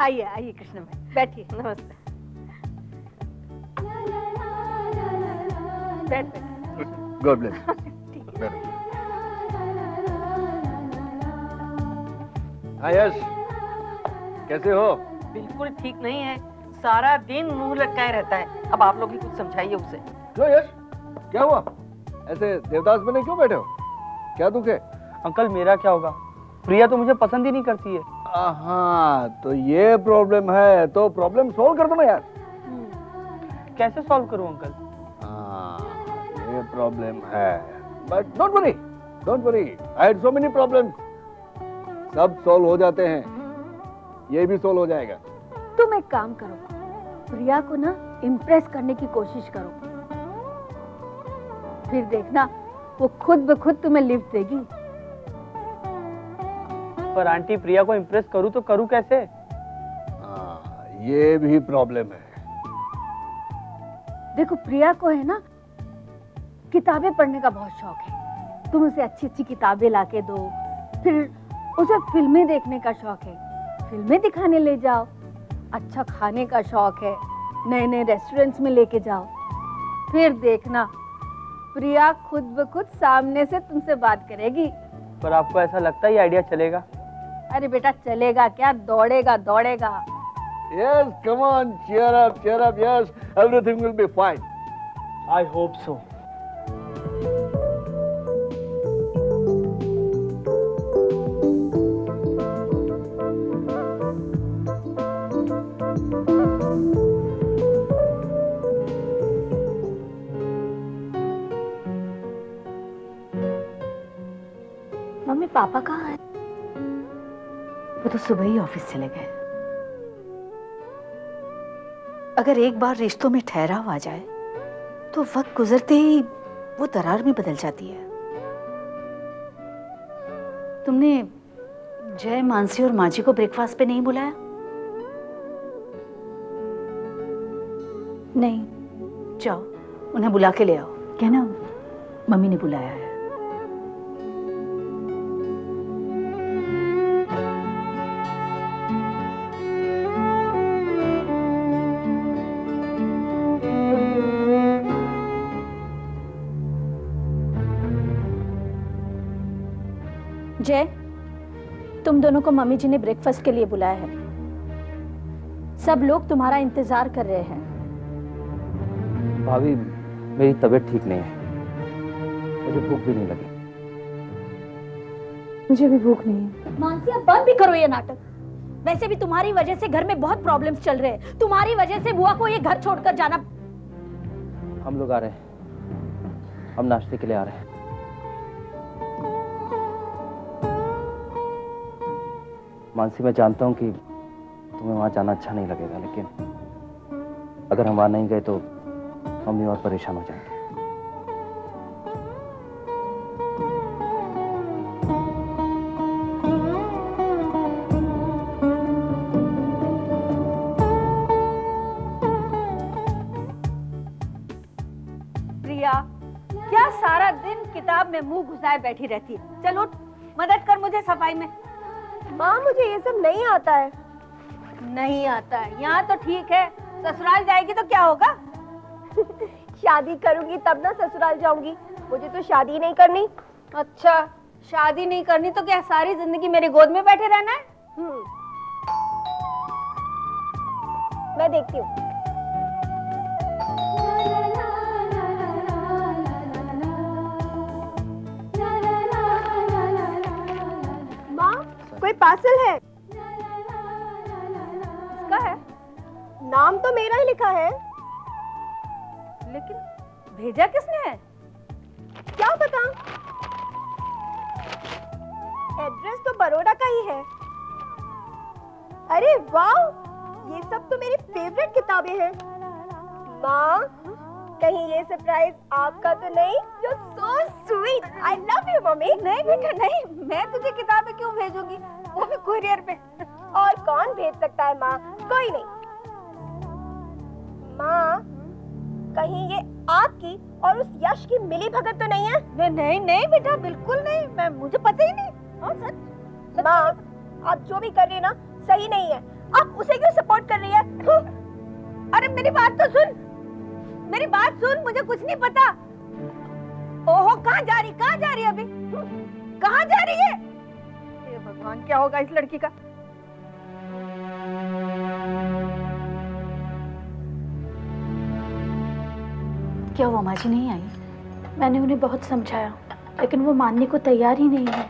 आइए आइए कृष्ण भाई, बैठिए। नमस्ते। बैठ। God bless. हाँ यश, कैसे हो? बिल्कुल ठीक नहीं है, सारा दिन मुंह लटकाए रहता है। अब आप लोग ही कुछ समझाइए उसे। क्यों यश, क्या हुआ? ऐसे देवदास बने क्यों बैठे हो? क्या दुख है? अंकल मेरा क्या होगा, प्रिया तो मुझे पसंद ही नहीं करती है। हाँ तो ये प्रॉब्लम है, तो प्रॉब्लम सॉल्व कर दो ना यार। कैसे सॉल्व करूं अंकल? हाँ ये प्रॉब्लम है, but don't worry, don't worry, I had so many problems, सब सॉल्व हो जाते हैं, ये भी सॉल्व हो जाएगा। तुम एक काम करो, प्रिया को ना इम्प्रेस करने की कोशिश करो, फिर देखना वो खुद ब खुद तुम्हें लिफ्ट देगी। पर आंटी प्रिया को इम्प्रेस करूं तो करूं कैसे? ये भी प्रॉब्लम है। देखो प्रिया को है ना किताबें पढ़ने का बहुत शौक है, तुम उसे अच्छी अच्छी किताबें लाके दो, फिर उसे फिल्में देखने का शौक है, फिल्में दिखाने ले जाओ, अच्छा खाने का शौक है, नए नए रेस्टोरेंट्स में लेके जाओ, फिर देखना प्रिया खुद ब खुद सामने से तुमसे बात करेगी। पर आपको ऐसा लगता है ये आइडिया चलेगा? अरे बेटा चलेगा क्या, दौड़ेगा दौड़ेगा। Yes, come on, cheer up, yes, everything will be fine. I hope so. Mummy papa कहाँ हैं? वो तो सुबह ही ऑफिस चले गए। अगर एक बार रिश्तों में ठहराव आ जाए तो वक्त गुजरते ही वो दरार में बदल जाती है। तुमने जय, मानसी और माँ जी को ब्रेकफास्ट पे नहीं बुलाया? नहीं। जाओ उन्हें बुला के ले आओ, कहना मम्मी ने बुलाया है। जय, तुम दोनों को मम्मी जी ने ब्रेकफास्ट के लिए बुलाया है, सब लोग तुम्हारा इंतजार कर रहे हैं। भाभी मेरी तबीयत ठीक नहीं है, मुझे भूख भी नहीं लगी। मुझे भी भूख नहीं है। मानसी अब बंद भी करो ये नाटक, वैसे भी तुम्हारी वजह से घर में बहुत प्रॉब्लम्स चल रहे हैं, तुम्हारी वजह से बुआ को ये घर छोड़कर जाना। हम लोग आ रहे हैं, हम नाश्ते के लिए आ रहे हैं। मानसी मैं जानता हूँ कि तुम्हें वहां जाना अच्छा नहीं लगेगा, लेकिन अगर हम वहां नहीं गए तो मम्मी और परेशान हो जाएंगे। प्रिया क्या सारा दिन किताब में मुंह घुसाए बैठी रहती है, चलो मदद कर मुझे सफाई में। माँ मुझे ये सब नहीं आता है। नहीं आता है, यहाँ तो ठीक है, ससुराल जाएगी तो क्या होगा? शादी करूंगी तब ना ससुराल जाऊंगी, मुझे तो शादी नहीं करनी। अच्छा शादी नहीं करनी तो क्या सारी जिंदगी मेरी गोद में बैठे रहना है? मैं देखती हूँ। माँ कोई पार्सल है? इसका है? नाम तो मेरा ही लिखा है। लेकिन भेजा किसने है? क्या पता, एड्रेस तो बड़ौदा का ही है। अरे वाह, ये सब तो मेरी फेवरेट किताबें हैं। माँ कहीं ये सरप्राइज आपका तो नहीं? You're so sweet. I love you mummy. नहीं बेटा नहीं, मैं तुझे किताबें क्यों भेजूंगी, वो भी कुरियर पे। और कौन भेज सकता है माँ, कोई नहीं। माँ कहीं ये आपकी और उस यश की मिली भगत तो नहीं है? नहीं नहीं नहीं बेटा बिल्कुल नहीं, मैं मुझे पता ही नहीं। हाँ सच। माँ आप जो भी कर रही है ना सही नहीं है। आप उसे क्यों सपोर्ट कर रही है? अरे मेरी बात तो सुन, मेरी बात सुन, मुझे कुछ नहीं पता। ओहो, कहाँ जा रही अभी? कहाँ जा रही है? हे भगवान, क्या होगा इस लड़की का? क्या वो माँ जी नहीं आई? मैंने उन्हें बहुत समझाया लेकिन वो मानने को तैयार ही नहीं है।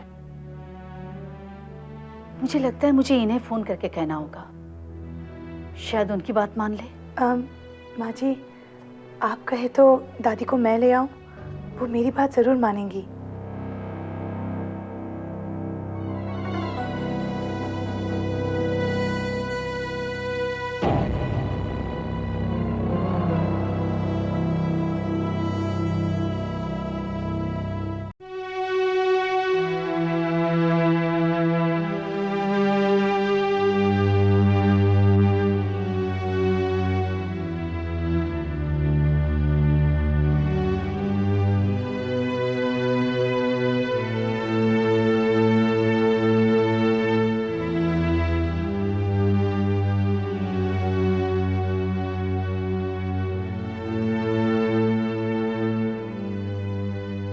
मुझे लगता है मुझे इन्हें फोन करके कहना होगा, शायद उनकी बात मान ले। माँ जी, आप कहे तो दादी को मैं ले आऊं, वो मेरी बात जरूर मानेंगी।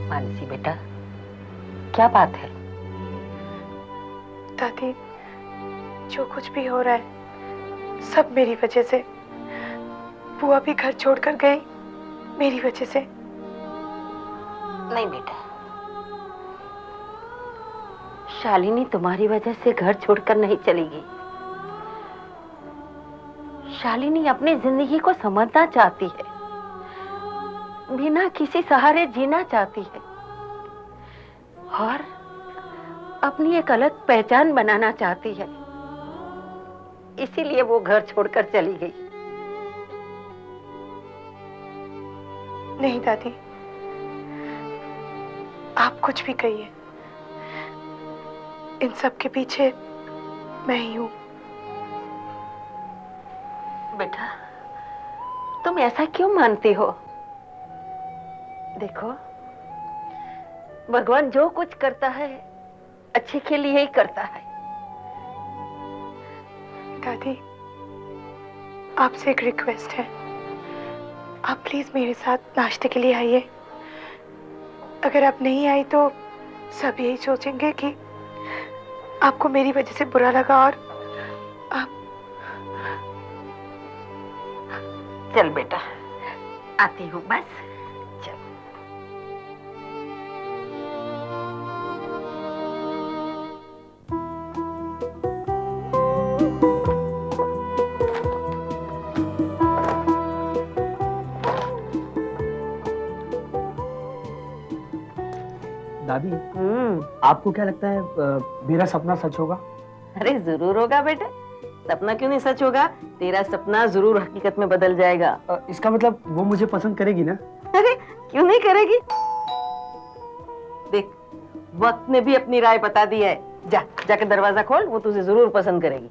मानसी बेटा, क्या बात है? दादी, जो कुछ भी हो रहा है सब मेरी वजह से। बुआ भी घर छोड़कर गई मेरी वजह से। नहीं बेटा, शालिनी तुम्हारी वजह से घर छोड़कर नहीं चलेगी। शालिनी अपनी जिंदगी को समझना चाहती है, बिना किसी सहारे जीना चाहती है और अपनी एक अलग पहचान बनाना चाहती है। इसीलिए वो घर छोड़कर चली गई। नहीं दादी, आप कुछ भी कहिए, इन सब के पीछे मैं ही हूं। बेटा, तुम ऐसा क्यों मानती हो? देखो, भगवान जो कुछ करता है अच्छे के लिए ही करता है। दादी, आपसे एक रिक्वेस्ट है, आप प्लीज मेरे साथ नाश्ते के लिए आइए। अगर आप नहीं आई तो सब यही सोचेंगे कि आपको मेरी वजह से बुरा लगा और आप। चल बेटा, आती हूँ बस। चल। दादी, आपको क्या लगता है मेरा सपना सच होगा? अरे जरूर होगा बेटे, सपना क्यों नहीं सच होगा? तेरा सपना जरूर हकीकत में बदल जाएगा। इसका मतलब वो मुझे पसंद करेगी ना? अरे क्यों नहीं करेगी? देख, वक्त ने भी अपनी राय बता दी है। जाके दरवाजा खोल, वो तुझे जरूर पसंद करेगी।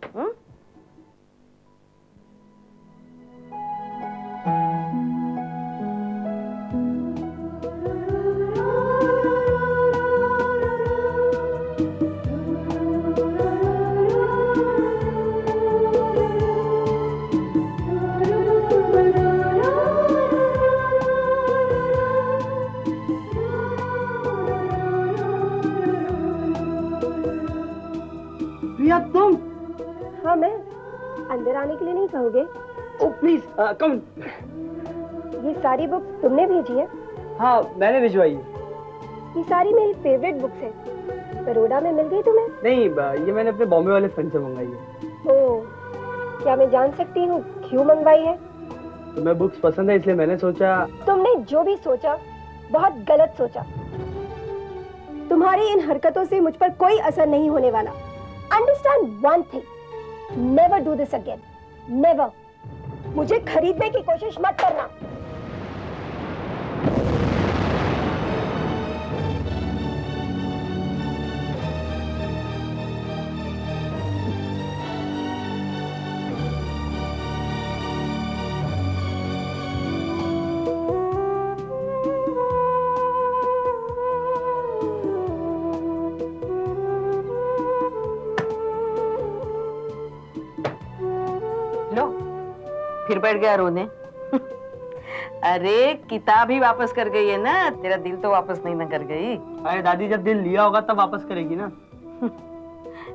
प्रिया, तुम? हाँ मैं। अंदर आने के लिए नहीं कहोगे? Oh please come. ये सारी बुक्स तुमने भेजी है? हाँ, मैंने भिजवाई है। ये सारी मेरी फेवरेट बुक्स हैं। बड़ौदा में मिल गई तुम्हें? नहीं, ये मैंने अपने बॉम्बे वाले फ्रेंड से मंगाई है। ओह, क्या मैं जान सकती हूँ क्यों मंगवाई है? तुम्हें बुक्स पसंद है इसलिए मैंने सोचा। तुमने जो भी सोचा बहुत गलत सोचा। तुम्हारी इन हरकतों से मुझ पर कोई असर नहीं होने वाला। Understand one thing, never do this again, never. मुझे खरीदने की कोशिश मत करना। फिर बैठ गया रोने। अरे किताब ही वापस कर गई है ना, तेरा दिल तो वापस नहीं ना कर गई। अरे दादी, जब दिल लिया होगा तब वापस करेगी ना।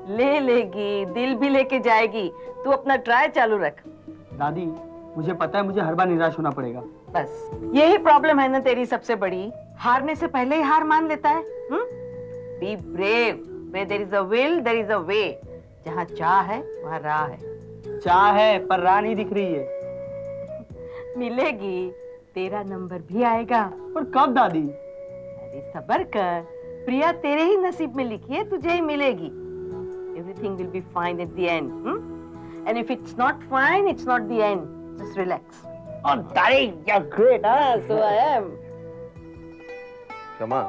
ले लेगी, दिल भी लेके जाएगी। तू अपना ट्राई चालू रख। दादी, मुझे पता है मुझे हर बार निराश होना पड़ेगा। बस यही प्रॉब्लम है ना तेरी सबसे बड़ी, हारने से पहले ही हार मान लेता है। Be brave, where there is a will there is a way। जहाँ चाह है वहाँ राह है। चाह है पर राह नहीं दिख रही है। मिलेगी, तेरा नंबर भी आएगा। पर कब दादी? अरे सब्र कर, प्रिया तेरे ही नसीब में लिखी है, तुझे ही मिलेगी। Everything will be fine at the end, and if it's not fine, it's not the end. Just relax. Oh, Daddy, you're great, huh? So I am. क्षमा,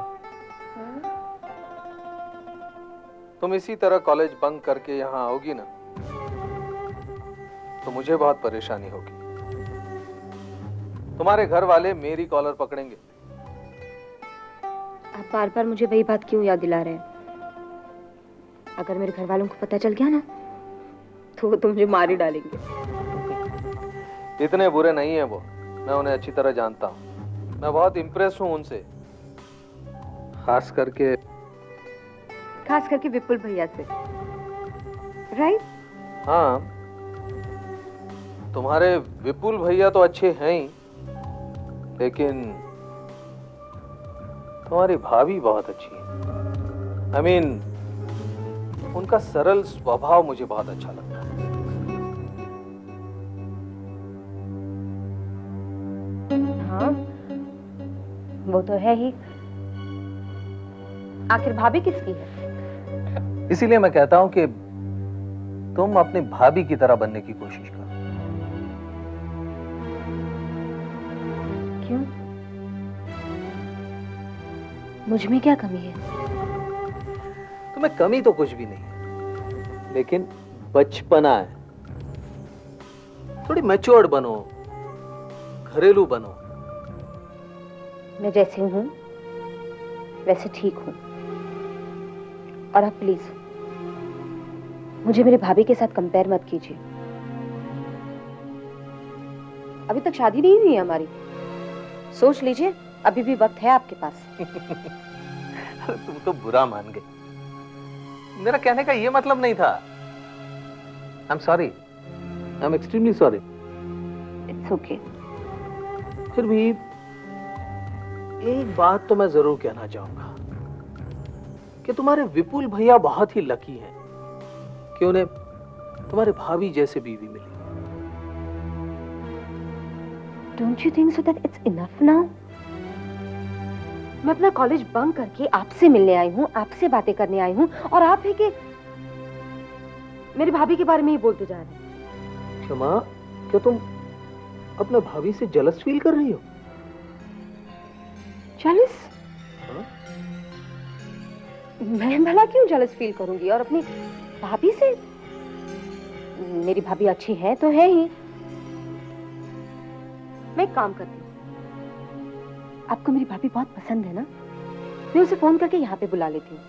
तुम इसी तरह कॉलेज बंक करके यहाँ आओगी ना, तो मुझे बहुत परेशानी होगी। तुम्हारे घर वाले मेरी कॉलर पकड़ेंगे। आप बार बार मुझे वही बात क्यों याद दिला रहे हैं? अगर मेरे घर वालों को पता चल गया ना, तो वो तो मुझे मार ही डालेंगे। इतने बुरे नहीं है वो, मैं उन्हें अच्छी तरह जानता हूँ। मैं बहुत इम्प्रेस हूँ उनसे, खास करके विपुल भैया से। राइट? हाँ, तुम्हारे विपुल भैया तो अच्छे हैं ही, लेकिन तुम्हारी भाभी बहुत अच्छी है। I mean, उनका सरल स्वभाव मुझे बहुत अच्छा लगता है। हाँ, वो तो है ही। आखिर भाभी किसकी है? इसीलिए मैं कहता हूं कि तुम अपनी भाभी की तरह बनने की कोशिश करो। क्यों? मुझ में क्या कमी है? तुम्हें कमी तो कुछ भी नहीं है, लेकिन बचपना है। थोड़ी मैच्योर्ड बनो, घरेलू बनो। मैं जैसे हूं वैसे ठीक हूं। और आप प्लीज मुझे मेरे भाभी के साथ कंपेयर मत कीजिए। अभी तक शादी नहीं हुई है हमारी, सोच लीजिए, अभी भी वक्त है आपके पास। तुम तो बुरा मान गई। मेरा कहने का ये मतलब नहीं था। I am sorry, I am extremely sorry. It's okay. फिर भी एक बात तो मैं जरूर कहना चाहूंगा कि तुम्हारे विपुल भैया बहुत ही लकी हैं कि उन्हें तुम्हारे भाभी जैसे बीवी मिली। Don't you think so that it's enough now? मैं अपना कॉलेज बंक करके आपसे मिलने आई हूँ, आपसे बातें करने आई हूँ, और आप है कि मेरी भाभी के बारे में ही बोलते जा रहे हैं। क्षमा, क्या तुम अपने भाभी से जेलस फील कर रही हो? जेलस? मैं भला क्यों जेलस फील करूंगी? और अपनी भाभी से? मेरी भाभी अच्छी है तो है ही। मैं एक काम करती हूँ, आपको मेरी भाभी बहुत पसंद है ना, मैं उसे फोन करके यहाँ पे बुला लेती हूँ,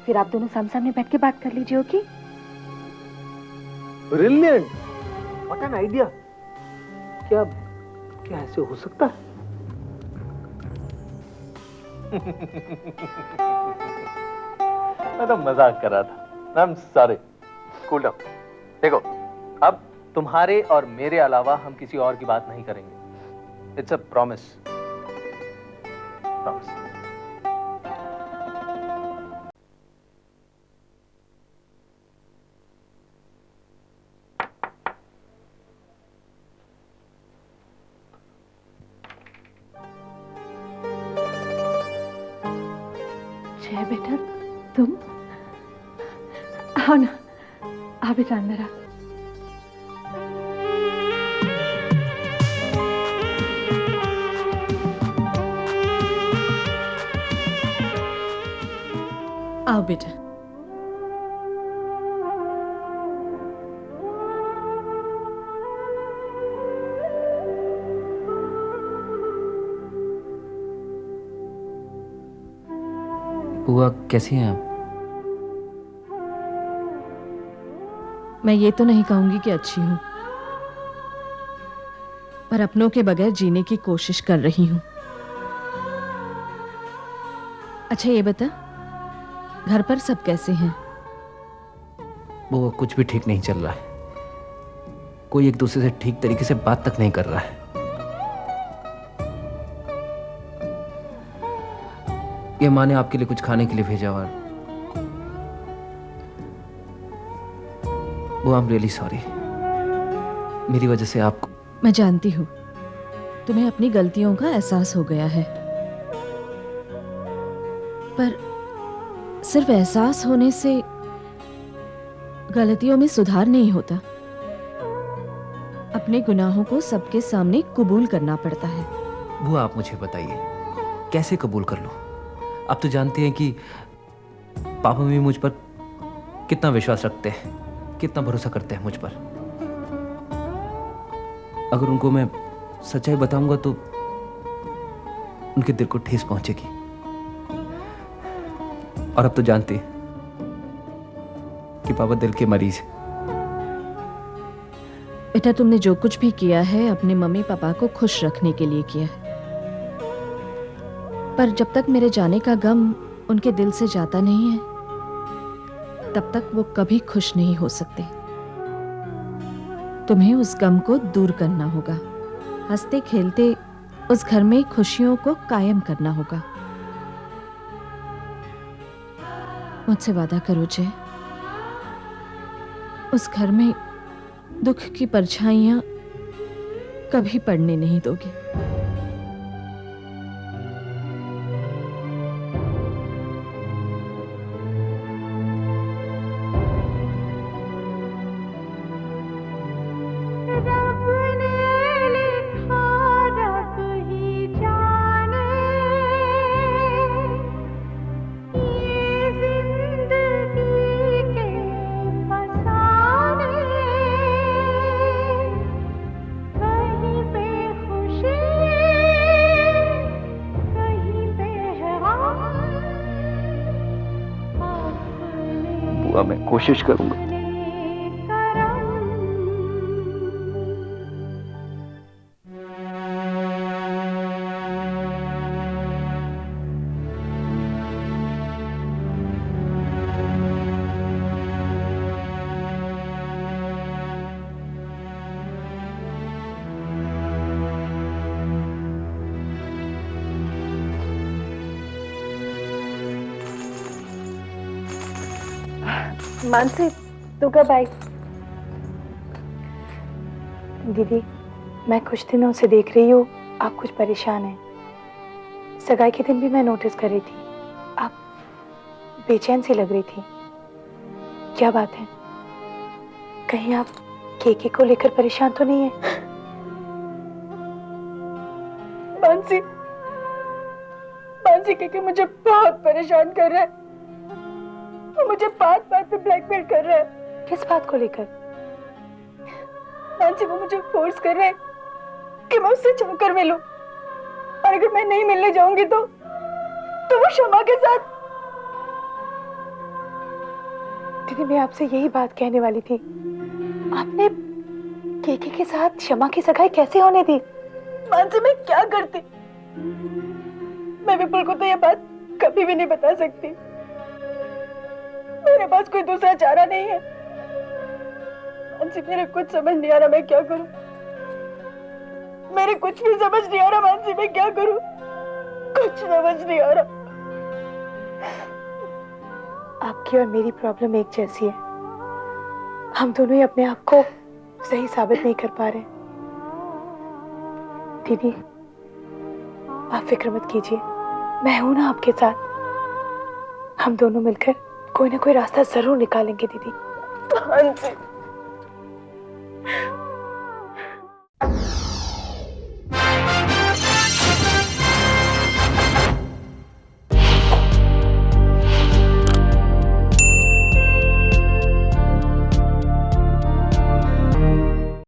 फिर आप दोनों सामने बैठ के बात कर लीजिए। Okay? Brilliant, what an idea. क्या क्या ऐसे हो सकता है? मैं तो मजाक कर रहा था। I am sorry. Cool down. देखो, अब तुम्हारे और मेरे अलावा हम किसी और की बात नहीं करेंगे। It's a promise. प्रॉमिस। जय बेटा, तुम आओ ना, आ बेटा अंदर आ। आओ बेटा। बुआ कैसी हैं आप? मैं ये तो नहीं कहूंगी कि अच्छी हूँ, पर अपनों के बगैर जीने की कोशिश कर रही हूं। अच्छा ये बता, घर पर सब कैसे हैं? वो कुछ भी ठीक नहीं चल रहा है। कोई एक दूसरे से ठीक तरीके से बात तक नहीं कर रहा है। ये माँ ने आपके लिए कुछ खाने के लिए भेजा और वो आई एम रियली सॉरी। मेरी वजह से आपको। मैं जानती हूँ तुम्हें अपनी गलतियों का एहसास हो गया है, पर सिर्फ एहसास होने से गलतियों में सुधार नहीं होता। अपने गुनाहों को सबके सामने कबूल करना पड़ता है। वो आप मुझे बताइए, कैसे कबूल कर लो? आप तो जानते हैं कि पापा मम्मी मुझ पर कितना विश्वास रखते हैं, कितना भरोसा करते हैं मुझ पर। अगर उनको मैं सच्चाई बताऊंगा तो उनके दिल को ठेस पहुंचेगी। और अब तो जानते हैं कि पापा दिल के मरीज हैं। बेटा, तुमने जो कुछ भी किया है अपने मम्मी पापा को खुश रखने के लिए किया है, पर जब तक मेरे जाने का गम उनके दिल से जाता नहीं है तब तक वो कभी खुश नहीं हो सकते। तुम्हें उस गम को दूर करना होगा। हंसते खेलते उस घर में खुशियों को कायम करना होगा। मुझसे वादा करो जय, उस घर में दुख की परछाइयां कभी पड़ने नहीं दोगे। मैं कोशिश करूंगा। मानसी, तू कब आई? दीदी, मैं कुछ दिनों से देख रही हूँ आप कुछ परेशान हैं। सगाई के दिन भी मैं नोटिस कर रही थी, आप बेचैन सी लग रही थी। क्या बात है? कहीं आप केके को लेकर परेशान तो नहीं है? मानसी, मानसी, केके मुझे बहुत परेशान कर रहा है। वो मुझे बात बात पे ब्लैकमेल कर रहा है। किस बात को लेकर? मानसी, वो मुझे फोर्स कर रहा है कि मैं उससे चाहकर मिलूं, और अगर मैं नहीं मिलने जाऊंगी तो वो शमा के साथ। दीदी, मैं आपसे यही बात कहने वाली थी। आपने केके के साथ शमा की सगाई कैसे होने दी? मानसी, मैं क्या करती? मैं विपुल को तो ये बात कभी भी नहीं बता सकती। मेरे पास कोई दूसरा चारा नहीं है। मानसी, मेरे कुछ समझ नहीं आ रहा मैं क्या करूं। मेरे कुछ भी समझ नहीं आ रहा मानसी, मैं क्या करूं? कुछ समझ नहीं आ रहा। आपकी और मेरी प्रॉब्लम एक जैसी है। हम दोनों ही अपने आप को सही साबित नहीं कर पा रहे। दीदी, आप फिक्र मत कीजिए, मैं हूं ना आपके साथ। हम दोनों मिलकर कोई ना कोई रास्ता जरूर निकालेंगे दीदी। हाँ जी।